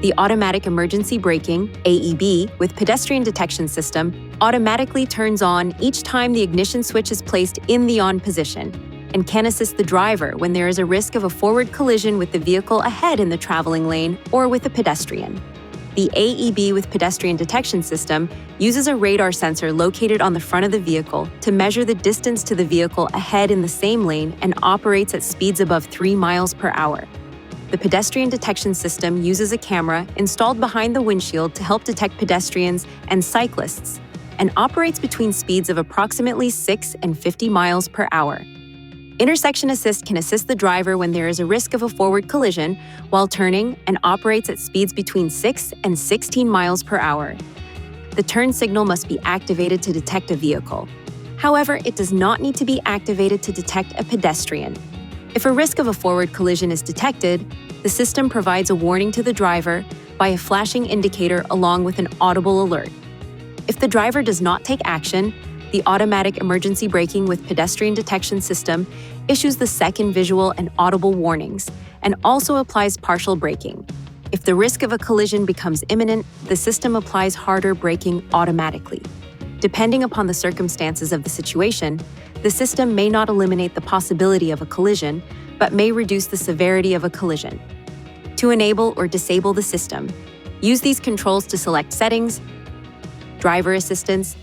The automatic emergency braking, AEB, with pedestrian detection system automatically turns on each time the ignition switch is placed in the on position and can assist the driver when there is a risk of a forward collision with the vehicle ahead in the traveling lane or with a pedestrian. The AEB with pedestrian detection system uses a radar sensor located on the front of the vehicle to measure the distance to the vehicle ahead in the same lane and operates at speeds above 3 miles per hour. The pedestrian detection system uses a camera installed behind the windshield to help detect pedestrians and cyclists and operates between speeds of approximately 6 and 50 miles per hour. Intersection Assist can assist the driver when there is a risk of a forward collision while turning and operates at speeds between 6 and 16 miles per hour. The turn signal must be activated to detect a vehicle. However, it does not need to be activated to detect a pedestrian. If a risk of a forward collision is detected, the system provides a warning to the driver by a flashing indicator along with an audible alert. If the driver does not take action, the automatic emergency braking with pedestrian detection system issues the second visual and audible warnings and also applies partial braking. If the risk of a collision becomes imminent, the system applies harder braking automatically. Depending upon the circumstances of the situation, the system may not eliminate the possibility of a collision, but may reduce the severity of a collision. To enable or disable the system, use these controls to select settings, driver assistance,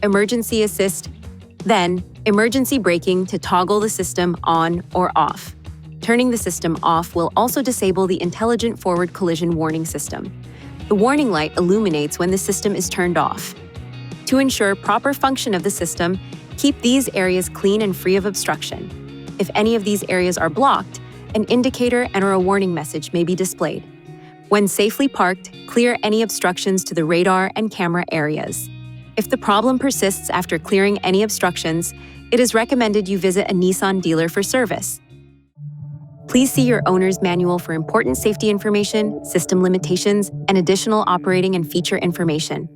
emergency assist, then emergency braking to toggle the system on or off. Turning the system off will also disable the intelligent forward collision warning system. The warning light illuminates when the system is turned off. To ensure proper function of the system, keep these areas clean and free of obstruction. If any of these areas are blocked, an indicator and/or a warning message may be displayed. When safely parked, clear any obstructions to the radar and camera areas. If the problem persists after clearing any obstructions, it is recommended you visit a Nissan dealer for service. Please see your owner's manual for important safety information, system limitations, and additional operating and feature information.